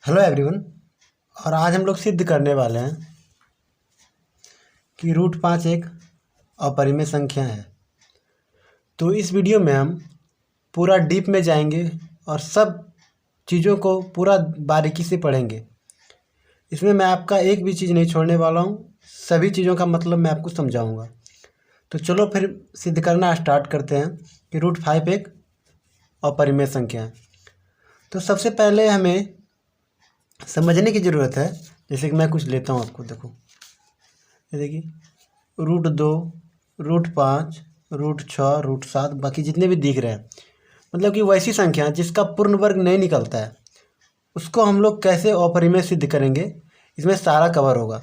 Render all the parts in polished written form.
Hello everyone. और आज हम लोग सिद्ध करने वाले हैं कि √5 एक अपरिमेय संख्या है। तो इस वीडियो में हम पूरा डीप में जाएंगे और सब चीज़ों को पूरा बारीकी से पढ़ेंगे। इसमें मैं आपका एक भी चीज़ नहीं छोड़ने वाला हूँ, सभी चीज़ों का मतलब मैं आपको समझाऊंगा। तो चलो फिर सिद्ध करना स्टार्ट करते हैं कि √5 एक अपरिमेय संख्या है। तो सबसे पहले हमें समझने की ज़रूरत है। जैसे कि मैं कुछ लेता हूँ, आपको देखो, ये देखिए √2, √5, √6, √7, बाकी जितने भी दिख रहे हैं, मतलब कि वैसी संख्या जिसका पूर्ण वर्ग नहीं निकलता है, उसको हम लोग कैसे अपरिमेय सिद्ध करेंगे, इसमें सारा कवर होगा।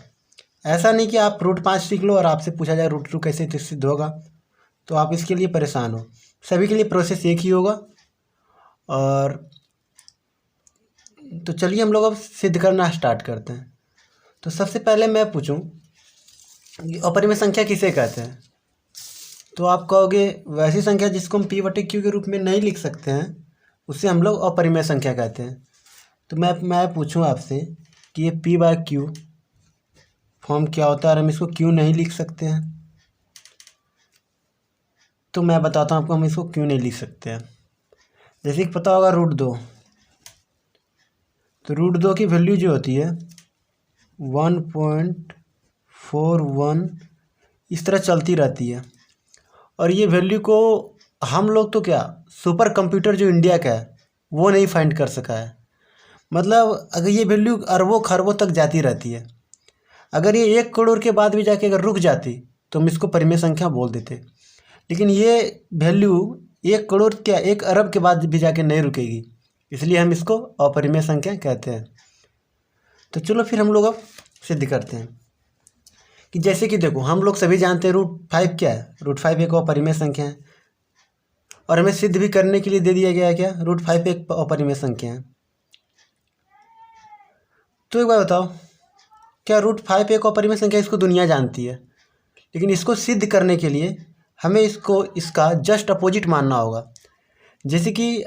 ऐसा नहीं कि आप √5 सीख लो और आपसे पूछा जाए √2 कैसे सिद्ध होगा, तो आप इसके लिए परेशान हो। सभी के लिए प्रोसेस एक ही होगा। और तो चलिए हम लोग अब सिद्ध करना स्टार्ट करते हैं। तो सबसे पहले मैं पूछूं कि अपरिमेय संख्या किसे कहते हैं, तो आप कहोगे वैसी संख्या जिसको हम p/q के रूप में नहीं लिख सकते हैं, उसे हम लोग अपरिमेय संख्या कहते हैं। तो मैं पूछूं आपसे कि ये p/q फॉर्म क्या होता है और हम इसको क्यों नहीं लिख सकते हैं। तो मैं बताता हूँ आपको हम इसको क्यों नहीं लिख सकते हैं। जैसे कि पता होगा √2, तो √2 की वैल्यू जो होती है 1.41 इस तरह चलती रहती है। और ये वैल्यू को हम लोग तो क्या, सुपर कंप्यूटर जो इंडिया का है वो नहीं फाइंड कर सका है। मतलब अगर ये वैल्यू अरबों खरबों तक जाती रहती है, अगर ये 1 करोड़ के बाद भी जाके अगर रुक जाती तो हम इसको परिमेय संख्या बोल देते। लेकिन ये वैल्यू 1 करोड़ क्या 1 अरब के बाद भी जाके नहीं रुकेगी, इसलिए हम इसको अपरिमेय संख्या कहते हैं। तो चलो फिर हम लोग अब सिद्ध करते हैं कि जैसे कि देखो, हम लोग सभी जानते हैं √5 क्या है। √5 एक अपरिमेय संख्या है और हमें सिद्ध भी करने के लिए दे दिया गया है क्या, √5 एक अपरिमेय संख्या है। तो एक बार बताओ, क्या √5 एक अपरिमेय संख्या, इसको दुनिया जानती है, लेकिन इसको सिद्ध करने के लिए हमें इसको इसका जस्ट अपोजिट मानना होगा। जैसे कि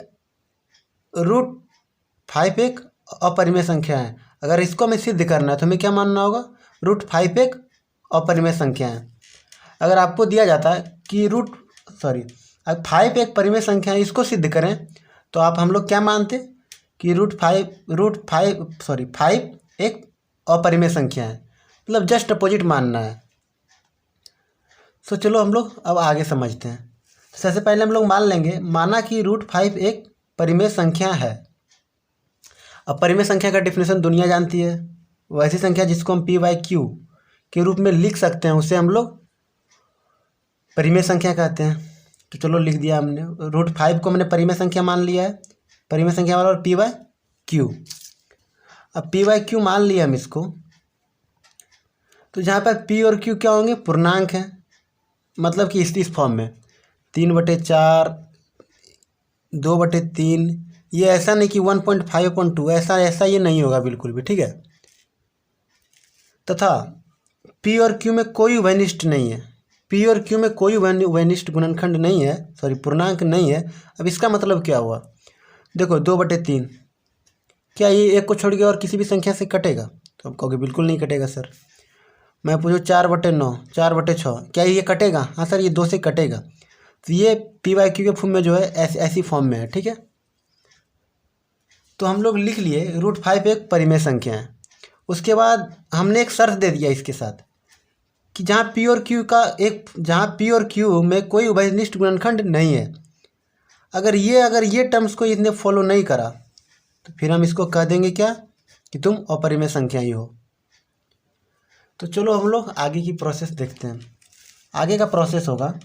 √5 एक अपरिमेय संख्या है, अगर इसको हमें सिद्ध करना है तो हमें क्या मानना होगा, √5 एक अपरिमेय संख्या है। अगर आपको दिया जाता है कि अब 5 एक परिमेय संख्या है, इसको सिद्ध करें, तो आप हम लोग क्या मानते कि √5 एक अपरिमेय संख्या है, मतलब जस्ट अपोजिट मानना है। तो चलो हम लोग अब आगे समझते हैं। सबसे पहले हम लोग मान लेंगे, माना कि √5 एक परिमेय संख्या है। अब परिमेय संख्या का डिफिनेशन दुनिया जानती है। वैसी संख्या जिसको हम p/q के रूप में लिख सकते हैं उसे हम लोग परिमेय संख्या कहते हैं। तो चलो लिख दिया हमने, √5 को हमने परिमेय संख्या मान लिया है। परिमेय संख्या वाला और p/q। अब p/q मान लिया हम इसको, तो जहाँ पर p और q क्या होंगे, पूर्णांक हैं। मतलब कि इस फॉर्म में 3/4, 2/3। ये ऐसा नहीं कि 1.5/2, ऐसा ये नहीं होगा बिल्कुल भी, ठीक है। तथा p और q में कोई उभयनिष्ठ नहीं है। p और q में कोई उभयनिष्ठ गुणनखंड नहीं है, पूर्णांक नहीं है। अब इसका मतलब क्या हुआ, देखो 2/3, क्या ये एक को छोड़ के और किसी भी संख्या से कटेगा, तो आप कहोगे बिल्कुल नहीं कटेगा सर। मैं पूछूँ 4/9, 4/6, क्या ये कटेगा, हाँ सर ये 2 से कटेगा। तो ये p/q के फॉर्म में जो है ऐसी फॉर्म में है, ठीक है। तो हम लोग लिख लिए √5 एक परिमेय संख्या है। उसके बाद हमने एक शर्त दे दिया इसके साथ कि जहाँ p और q में कोई उभयनिष्ठ गुणनखंड नहीं है। अगर ये टर्म्स को इसने फॉलो नहीं करा तो फिर हम इसको कह देंगे क्या, कि तुम अपरिमेय संख्या ही हो। तो चलो हम लोग आगे की प्रोसेस देखते हैं। आगे का प्रोसेस होगा,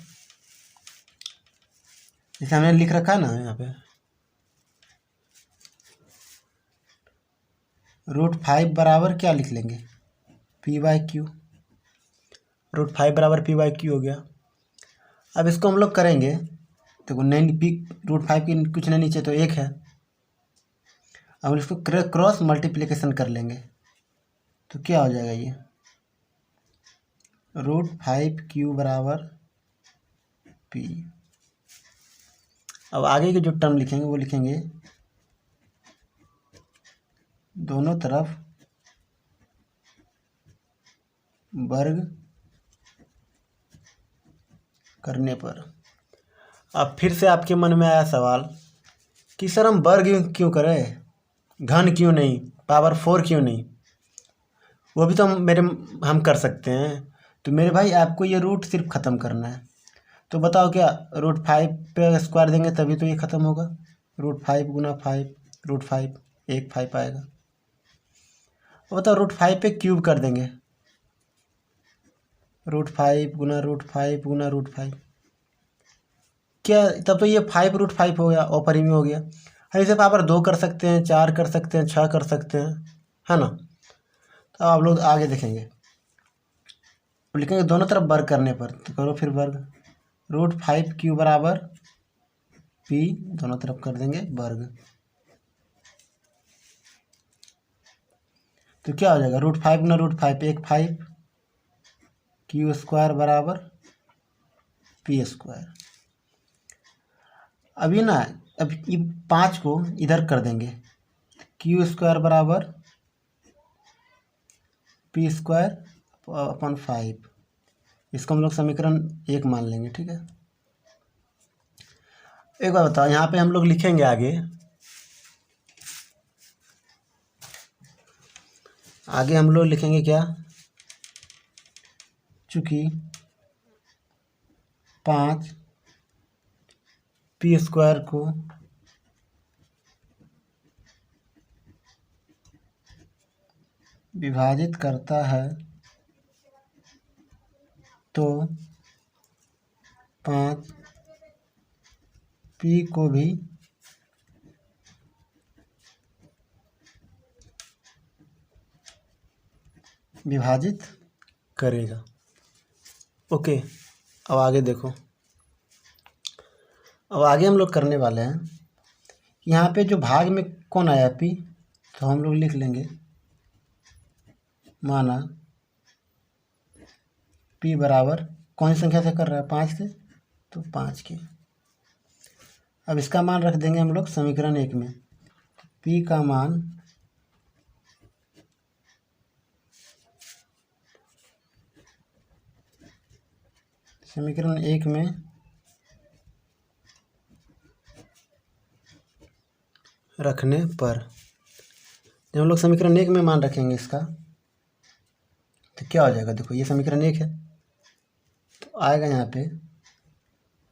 जैसे हमने लिख रखा है ना यहाँ पे, √5 बराबर क्या लिख लेंगे, p/q। √5 बराबर p/q हो गया। अब इसको हम लोग करेंगे, देखो नहीं √5 की कुछ नहीं नीचे तो 1 है। अब इसको क्रॉस मल्टीप्लिकेशन कर लेंगे तो क्या हो जाएगा, ये √5q बराबर p। अब आगे के जो टर्म लिखेंगे वो लिखेंगे दोनों तरफ वर्ग करने पर। अब फिर से आपके मन में आया सवाल कि सर हम वर्ग क्यों करें, घन क्यों नहीं, पावर 4 क्यों नहीं, वो भी तो हम कर सकते हैं। तो मेरे भाई आपको ये रूट सिर्फ ख़त्म करना है। तो बताओ क्या √5 पे स्क्वायर देंगे तभी तो ये ख़त्म होगा। √5 गुना 5 √5 एक 5 आएगा। और बताओ √5 पे क्यूब कर देंगे, √5 गुना √5 गुना √5, क्या तब तो ये 5 √5 हो गया, अपरिमेय हो गया। हम इसे पावर 2 कर सकते हैं, 4 कर सकते हैं, 6 कर सकते हैं, है ना। तो आप लोग आगे देखेंगे लिखेंगे दोनों तरफ वर्ग करने पर। तो करो फिर वर्ग, √5 क्यू बराबर p, दोनों तरफ कर देंगे वर्ग। तो क्या हो जाएगा √5 गुना √5 एक 5 क्यू स्क्वायर बराबर p स्क्वायर। अभी ना अब ये 5 को इधर कर देंगे, क्यू स्क्वायर बराबर p स्क्वायर अपन 5। इसको हम लोग समीकरण 1 मान लेंगे, ठीक है। एक बार बताओ यहाँ पे हम लोग लिखेंगे आगे हम लोग लिखेंगे क्या, चूँकि 5 p स्क्वायर को विभाजित करता है तो 5 p को भी विभाजित करेगा। ओके, अब आगे देखो। अब आगे हम लोग करने वाले हैं, यहाँ पे जो भाग में कौन आया p, तो हम लोग लिख लेंगे माना p बराबर कौन सी संख्या से कर रहा है, 5 से, तो 5 के। अब इसका मान रख देंगे हम लोग समीकरण 1 में। p का मान समीकरण 1 में रखने पर, जब हम लोग समीकरण 1 में मान रखेंगे इसका, तो क्या हो जाएगा, देखो ये समीकरण 1 है, तो आएगा यहाँ पे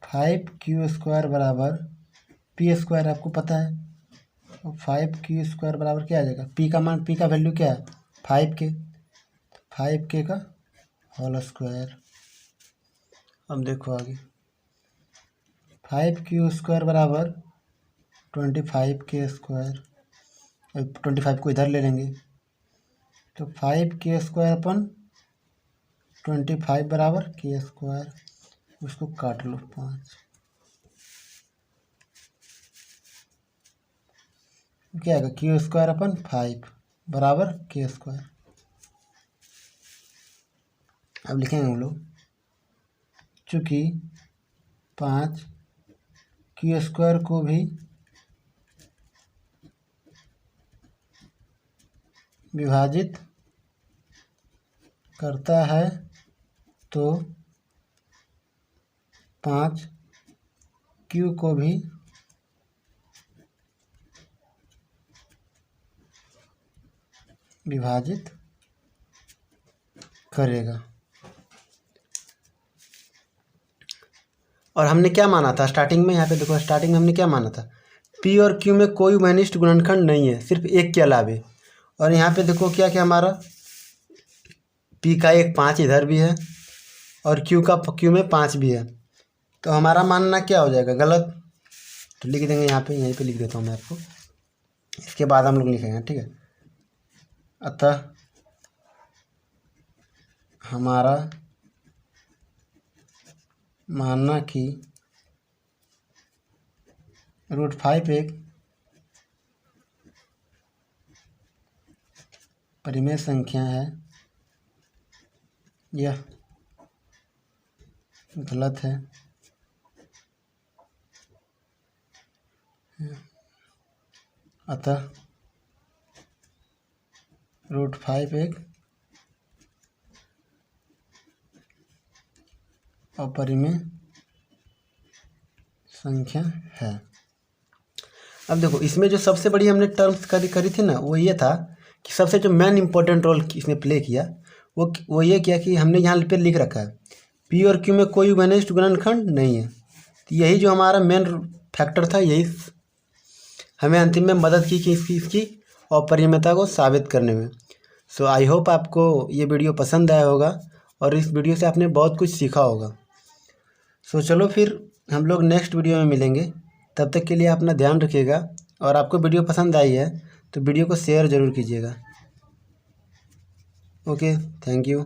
5 क्यू स्क्वायर बराबर p स्क्वायर, आपको पता है। और 5 क्यू स्क्वायर बराबर क्या आ जाएगा, p का मान, p का वैल्यू क्या है 5k, 5k का होल स्क्वायर। अब देखो आगे 5 क्यू स्क्वायर बराबर 25k स्क्वायर। अब 25 को इधर ले लेंगे, तो 5k स्क्वायर अपन 25 बराबर k स्क्वायर, उसको काट लो 5, क्या आएगा क्यू स्क्वायर अपन 5 बराबर k स्क्वायर। अब लिखेंगे हम लोग चूँकि 5 क्यू स्क्वायर को भी विभाजित करता है तो 5 क्यू को भी विभाजित करेगा। और हमने क्या माना था स्टार्टिंग में, यहाँ पे देखो स्टार्टिंग में हमने क्या माना था, p और q में कोई वैनिष्ट गुणनखंड नहीं है, सिर्फ एक के अलावे। और यहाँ पे देखो क्या क्या हमारा p का एक 5 इधर भी है और q में 5 भी है, तो हमारा मानना क्या हो जाएगा, गलत। तो लिख देंगे यहाँ पे, यहीं पे लिख देता हूँ मैं आपको, इसके बाद हम लोग लिखेंगे, ठीक है। अतः हमारा मानना कि √5 एक परिमेय संख्या है, यह गलत है। अतः √5 एक अपरिमेय संख्या है। अब देखो इसमें जो सबसे बड़ी हमने टर्म्स करी थी ना, वो ये था कि सबसे जो मेन इंपॉर्टेंट रोल इसने प्ले किया वो ये किया कि हमने यहाँ पे लिख रखा है पी और क्यू में कोई घनिष्ठ गुणनखंड नहीं है। तो यही जो हमारा मेन फैक्टर था, यही हमें अंतिम में मदद की कि इसकी अपरिमेयता को साबित करने में। सो आई होप आपको ये वीडियो पसंद आया होगा और इस वीडियो से आपने बहुत कुछ सीखा होगा। सो चलो फिर हम लोग नेक्स्ट वीडियो में मिलेंगे। तब तक के लिए अपना ध्यान रखिएगा और आपको वीडियो पसंद आई है तो वीडियो को शेयर ज़रूर कीजिएगा। Okay, thank you.